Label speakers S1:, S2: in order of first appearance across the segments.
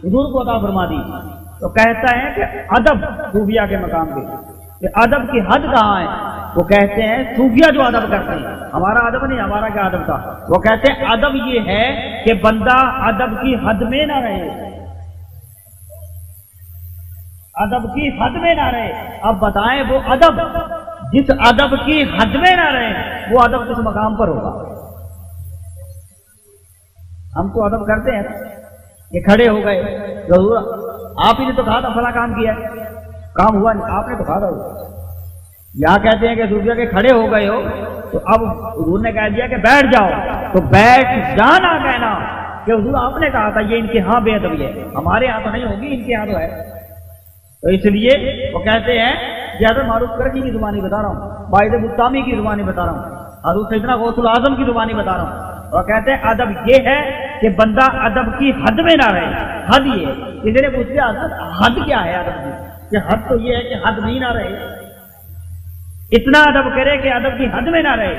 S1: حضور کو عطا فرما دی. تو کہتا ہے کہ ادب صوفیہ کے مقام پہ کہ ادب کی حد کہاں ہے. وہ کہتے ہیں صوفیہ جو ادب کرتے ہیں، ہمارا ادب نہیں، ہمارا کیا ادب تھا. وہ کہتے ہیں ادب یہ ہے کہ بندہ ادب کی حد میں نہ رہے، ادب کی حد میں نہ رہے. اب بتائیں وہ ادب جس ادب کی حد میں نہ رہے وہ ادب کس مقام پر ہوگا. ہم تو ادب کرتے ہیں کہ کھڑے ہو گئے، ضرور آپ ہی نے تو کہا تھا فلاں کام کیا ہے، کام ہوا نہیں، آپ نے تو کہا تھا. یہاں کہتے ہیں کہ صوفیہ کے کھڑے ہو گئے ہو تو اب حضور نے کہہ دیا کہ بیٹھ جاؤ، تو بیٹھ جانا کہنا کہ حضور آپ نے کہا تھا یہ ان کے ہاں بے ادبی ہے، ہمارے ہاں تو نہیں ہوگی، ان کے ہاں تو ہے. تو اس لیے وہ کہتے ہیں کہ حضرت معروف کرکی کی زبانی بتا رہا ہوں، باعث بستامی کی زبانی بتا رہا ہوں، حضرت سیدنا غوث العظم کی زبانی بتا رہا ہوں. اور کہتے ہیں ادب یہ ہے کہ بندہ ادب کی حد میں نہ رہے. حد یہ کسی نے پوچھ لیا حد کیا ہے ادب کی، کہ حد تو یہ ہے کہ حد بھی نہ رہے، اتنا ادب کرے کہ ادب کی حد میں نہ رہے.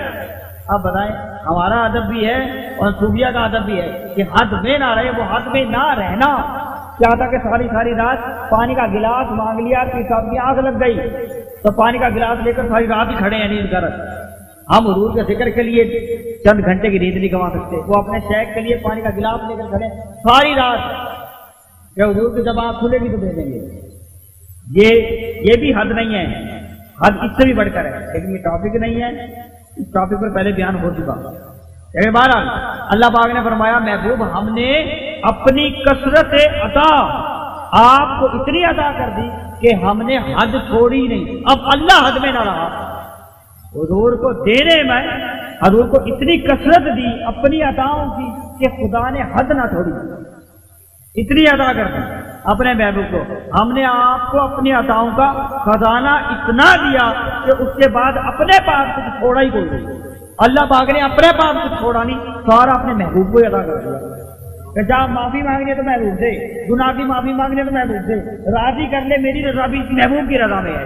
S1: اب بتائیں ہمارا ادب بھی ہے اور صوفیہ کا ادب بھی ہے کہ حد میں نہ رہے. وہ حد میں نہ رہنا کیا تھا کہ ساری رات پانی کا گلاس مانگ لیا کہ سب کی آنکھ لگ گئی تو پانی کا گلاس لے کر ساری رات ہی کھڑے ہیں نیند کر. ہم حضور کے ذکر کے لیے چند گھنٹے کی نیند نہیں گنوا سکتے، وہ اپنے شیخ کے لیے پانی کا گلاس لے کر کھڑے ساری رات کہ حضور کی جب آنکھ کھلے گی تو دے دیں گے. یہ بھی حد نہیں ہے، حد اس سے بھی بڑھ کر ہے، لیکن یہ ٹاپک نہیں ہے، اس ٹاپک پر پہلے بیان ہو چکا. بہرحال اللہ پاک نے فرمایا محبوب ہم نے اپنی کثرت عطا آپ کو اتنی عطا کر دی کہ ہم نے حد چھوڑی نہیں. اب اللہ حد میں نہ رہا، حضور کو دینے میں حضور کو اتنی کثرت دی اپنی عطاؤں کی کہ خدا نے حد نہ چھوڑی، اتنی عطا کر دی اپنے محبوب کو. ہم نے آپ کو اپنی عطاؤں کا خزانہ اتنا دیا کہ اس کے بعد اپنے پاس کچھ چھوڑا ہی کوئی نہیں. اللہ پاک نے اپنے پاس کچھ چھوڑا نہیں، سارا اپنے محبوب کو عطا کر دیا. کہ جب معافی مانگنی ہے تو محبوب سے، گناہ کی معافی مانگنی ہے تو محبوب سے، راضی کر لے میری رضا بھی محبوب کی رضا میں ہے.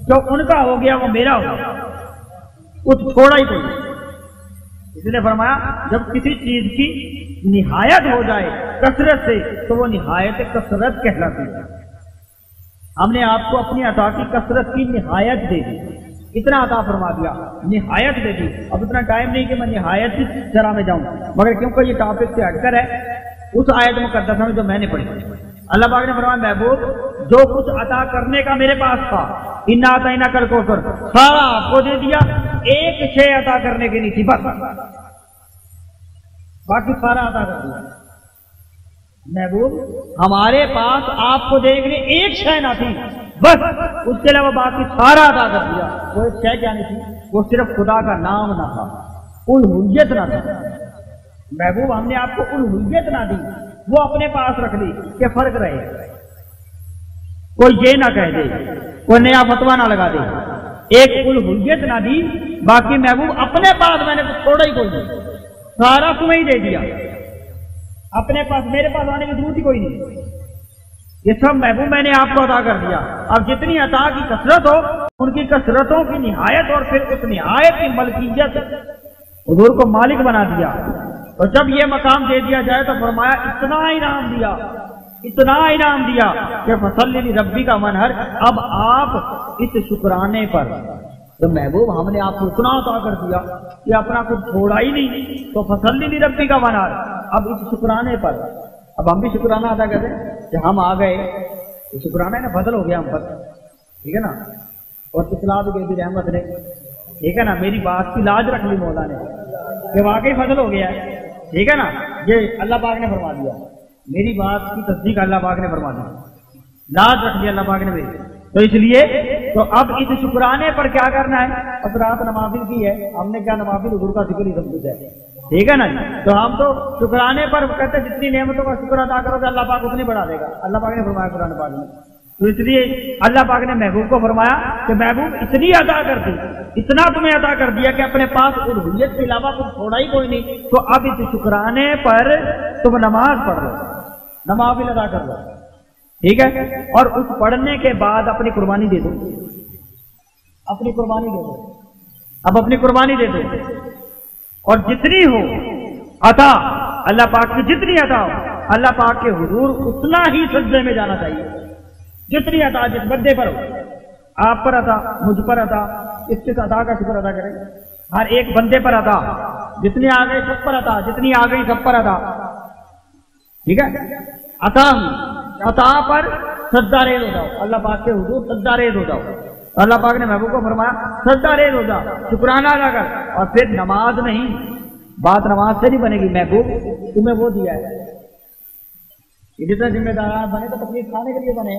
S1: جو ان کا ہو گیا وہ میرا ہو گیا، کچھ چھوڑا ہی کوئی نہیں. اس نے فرمایا جب کسی چیز کی نہایت ہو جائے کثرت سے تو وہ نہایت کثرت کہلاتی ہے. ہم نے آپ کو اپنی عطا کی کثرت کی نہایت دے دی، اتنا عطا فرما دیا، نہایت دے دی. اب اتنا ٹائم نہیں کہ میں نہایت کی طرح میں جاؤں، مگر کیونکہ یہ ٹاپک سے ہٹ کر ہے اس آیت مقدسہ میں جو میں نے پڑھی. اللہ پاک نے فرمایا محبوب جو کچھ عطا کرنے کا میرے پاس تھا انا اعطیناک الکوثر سارا آپ کو دے دیا. ایک شے عطا کرنے کی نہیں تھی بس، باقی سارا عطا کر دیا. محبوب ہمارے پاس آپ کو دینے کے لیے ایک شے نہ تھی بس، اس کے علاوہ باقی سارا عطا کر دیا. وہ ایک شے کیا نہیں تھی؟ وہ صرف خدا کا نام نہ تھا، الوہیت نہ تھا. محبوب ہم نے آپ کو الوہیت نہ دی، وہ اپنے پاس رکھ لی کہ فرق رہے. کوئی یہ نہ کہہ دے، کوئی نیا فتویٰ نہ لگا دے. ایک الوہیت نہ دی، باقی محبوب اپنے پاس میں نے کچھ چھوڑا ہی کوئی نہیں، سارا تمہیں ہی دے دیا. اپنے پاس میرے پاس آنے کی ضرورت ہی کوئی نہیں، یہ سب محبوب میں نے آپ کو عطا کر دیا. اب جتنی عطا کی کثرت ہو ان کی کثرتوں کی نہایت اور پھر اس نہایت کی ملکیت حضور کو مالک بنا دیا. اور جب یہ مقام دے دیا جائے تو فرمایا اتنا انعام دیا، اتنا انعام دیا کہ فصلی لربک کا منحر. اب آپ اس شکرانے پر تو محبوب ہم نے آپ کو اتنا عطا کر دیا کہ اپنا کچھ چھوڑا ہی نہیں، تو فصلی لربک کا منحر. اب اس شکرانے پر اب ہم بھی شکرانہ ادا کرتے ہیں کہ ہم آ گئے، تو شکرانہ ہے نا، فضل ہو گیا ہم پر، ٹھیک ہے نا. اور اصلاح بھی دی رحمت نے، ٹھیک ہے نا، میری بات کی لاج رکھ لی مولا نے کہ واقعی فضل ہو گیا ہے، ٹھیک ہے نا. یہ اللہ پاک نے فرما دیا، میری بات کی تصدیق اللہ پاک نے فرما دی، لاج رکھ لی اللہ پاک نے میری. تو اس لیے تو اب اس شکرانے پر کیا کرنا ہے؟ اب رات نوافل کی ہے، ہم نے کیا نوافل حضور کا ذکر ہی سب کچھ ہے، ٹھیک ہے نا جی. تو ہم تو شکرانے پر کہتے ہیں جتنی نعمتوں کا شکر ادا کرو گے اللہ پاک اتنی بڑھا دے گا. اللہ پاک نے فرمایا قرآن پاک میں. تو اس لیے اللہ پاک نے محبوب کو فرمایا کہ محبوب اتنی عطا کر دی، اتنا تمہیں عطا کر دیا کہ اپنے پاس الوہیت کے علاوہ کچھ چھوڑا ہی کوئی نہیں. تو اب اس شکرانے پر تم نماز پڑھ لو، نوافل ادا کر لو، ٹھیک ہے. اور اس پڑھنے کے بعد اپنی قربانی دے دو، اپنی قربانی دے دو. اب اپنی قربانی دے دو اور جتنی ہو عطا اللہ پاک کی جتنی عطا ہو اللہ پاک کے حضور اتنا ہی سجدے میں جانا چاہیے جتنی عطا جس بندے پر ہو. آپ پر عطا، مجھ پر عطا، اس سے عطا کا شکر ادا کریں. ہر ایک بندے پر عطا، جتنی آ گئی سب پر عطا، جتنی آ گئی سب پر عطا. ٹھیک ہے، عطا پر سجدہ ریز ہو جاؤ، اللہ پاک کے حضور سجدہ ریز ہو جاؤ. اللہ پاک نے محبوب کو فرمایا سجدہ ریز ہو جا، شکرانہ ادا کر. اور پھر نماز نہیں، بات نماز سے نہیں بنے گی. محبوب تمہیں وہ دیا ہے، جتنے ذمہ داران بنے تو تکلیف کھانے کے لیے بنے.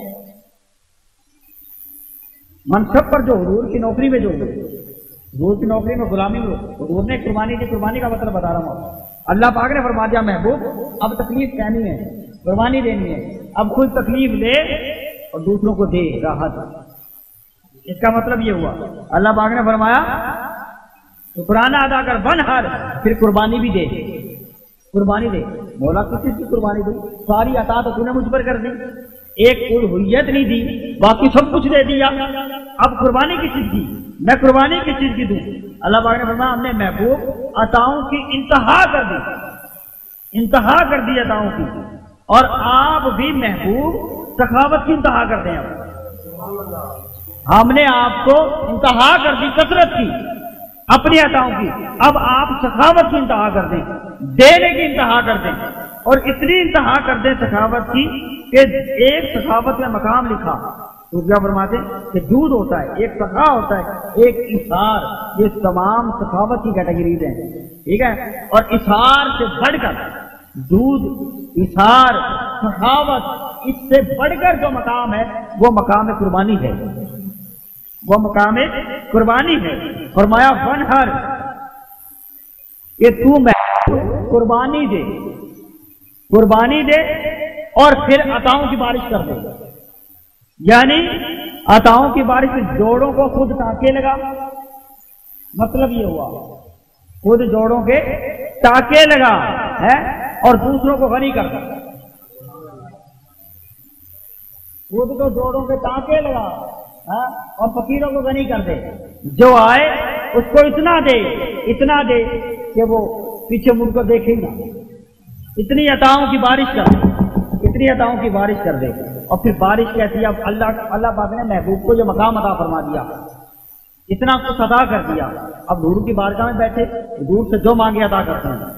S1: منصب پر جو حضور کی نوکری میں جو حضور کی نوکری میں غلامی میں حضور نے قربانی کی، قربانی کا مطلب بتا رہا ہوں. اللہ پاک نے فرما دیا محبوب اب تکلیف کہنی ہے، قربانی دینی ہے، اب خود تکلیف لے اور دوسروں کو دے راحت. اس کا مطلب یہ ہوا اللہ پاک نے فرمایا شکرانہ ادا کر، بن ہر، پھر قربانی بھی دے. قربانی دے. مولا کس چیز کی قربانی دے؟ ساری عطا تو تو نے مجھ پر کر دی، ایک کوئی ہوئیت نہیں دی، باقی سب کچھ دے دیا. اب قربانی کس چیز کی؟ میں قربانی کس چیز کی دوں؟ اللہ پاک نے فرمایا ہم نے محبوب عطاؤں کی انتہا کر دی، انتہا کر دی عطاؤں کی. اور آپ بھی محبوب سخاوت کی انتہا کرتے ہیں. ہم نے آپ کو انتہا کر دی کثرت کی اپنی عطاؤں کی، اب آپ سخاوت کی انتہا کر دیں، دینے کی انتہا کر دیں. اور اتنی انتہا کر دیں سخاوت کی کہ ایک سخاوت میں مقام لکھا تو کیا فرماتے ہیں کہ دودھ ہوتا ہے، ایک سخا ہوتا ہے، ایک اثار. یہ تمام سخاوت کی کیٹیگریز ہیں. ٹھیک ہے، اور اثار سے بڑھ کر دودھ، اثار، سخاوت، اس سے بڑھ کر جو مقام ہے وہ مقام قربانی ہے، وہ مقام قربانی ہے. فرمایا فن ہر کہ تو قربانی دے، قربانی دے اور پھر عطاؤں کی بارش کر دے. یعنی عطاؤں کی بارش جوڑوں کو خود ٹانکے لگا. مطلب یہ ہوا خود جوڑوں کے ٹانکے لگا ہے اور دوسروں کو غنی کر دے. خود کو جوڑوں کے ٹانکے لگا اور فقیروں کو غنی کر دے. جو آئے اس کو اتنا دے، اتنا دے کہ وہ پیچھے مڑ کر دیکھے نہ. اتنی عطاؤں کی بارش کر دے، اتنی عطاؤں کی بارش کر دے. اور پھر بارش کہتی ہے اب اللہ پاک نے محبوب کو جو مقام عطا فرما دیا، اتنا کچھ عطا کر دیا. اب حضور کی بارگاہ میں بیٹھے حضور سے جو مانگے عطا کرتے ہیں.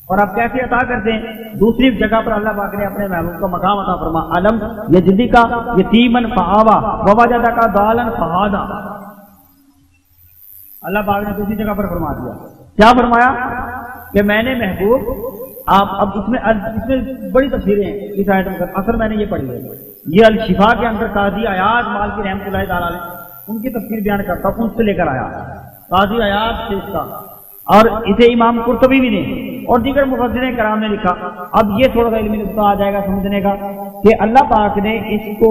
S1: اور آپ کیسے عطا کرتے ہیں؟ دوسری جگہ پر اللہ پاک نے اپنے محبوب کو مقام عطا فرما علم یجدی کا یتیمن فآوا ووجدہ کا ضالن فہادا. اللہ پاک نے دوسری جگہ پر فرما دیا. کیا فرمایا کہ میں نے محبوب آپ اب اس میں بڑی تفسیریں ہیں اس آیت میں. اصل میں نے یہ پڑھی ہے، یہ الشفا کے اندر قاضی ایاز مالکی رحمۃ اللہ تعالی علیہ ان کی تفسیر بیان کرتا ہوں، ان سے لے کر آیا قاضی ایاز سے اس کا، اور اسے امام قرطبی بھی نے اور دیگر مفسرین کرام نے لکھا. اب یہ تھوڑا سا علمی نقطہ آ جائے گا سمجھنے کا کہ اللہ پاک نے اس کو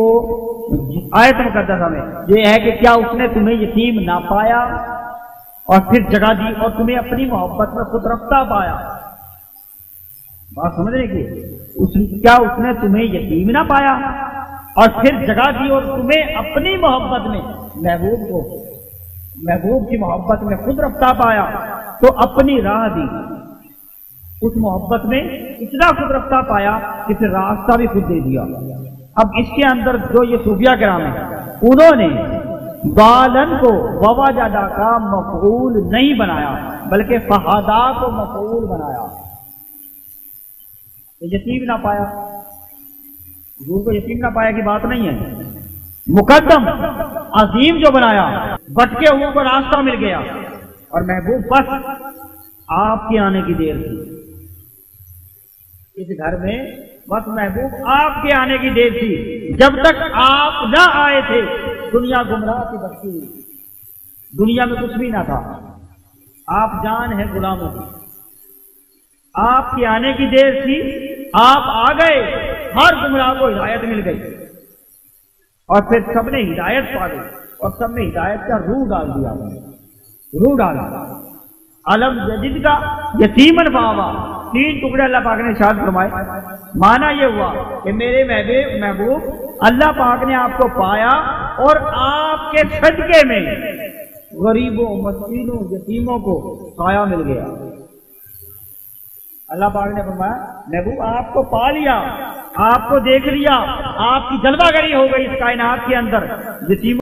S1: آیت مقدسہ میں یہ ہے کہ کیا اس نے تمہیں یتیم نہ پایا اور پھر جگہ دی اور تمہیں اپنی محبت میں خود رفتہ پایا. بات سمجھنے کی، کیا اس نے تمہیں یتیم نہ پایا اور پھر جگہ دی اور تمہیں اپنی محبت میں محبوب کی محبت میں خود رفتہ پایا تو اپنی راہ دی. اس محبت میں اتنا خود رفتہ پایا کہ پھر راستہ بھی خود دے دیا. اب اس کے اندر جو یہ صوفیہ کرام ہیں انہوں نے ضالن کو ووجدہ کا مفعول نہیں بنایا بلکہ فہادا کو مفعول بنایا. یتیم نہ پایا، حضور کو یتیم نہ پایا کی بات نہیں ہے، مقدم عظیم جو بنایا، بھٹکے ہوئے کو راستہ مل گیا. اور محبوب بس آپ کے آنے کی دیر تھی اس گھر میں، بس محبوب آپ کے آنے کی دیر تھی. جب تک آپ نہ آئے تھے دنیا گمراہ کی بستی ہوئی، دنیا میں کچھ بھی نہ تھا. آپ جان ہے غلاموں کی، آپ کے آنے کی دیر تھی، آپ آ گئے، ہر گمراہ کو ہدایت مل گئی اور پھر سب نے ہدایت پا گئی اور سب نے ہدایت کا روح ڈال دیا، روح ڈالا. علم جدید کا یتیمن فآوا، 3 ٹکڑے اللہ پاک نے ارشاد فرمائے. معنی یہ ہوا کہ میرے محبوب اللہ پاک نے آپ کو پایا اور آپ کے صدقے میں غریبوں، مسکینوں، یتیموں کو سایہ مل گیا. اللہ پاک نے فرمایا محبوب آپ کو پا لیا، آپ کو دیکھ لیا، آپ کی جلوہ گری ہو گئی اس کائنات کے اندر،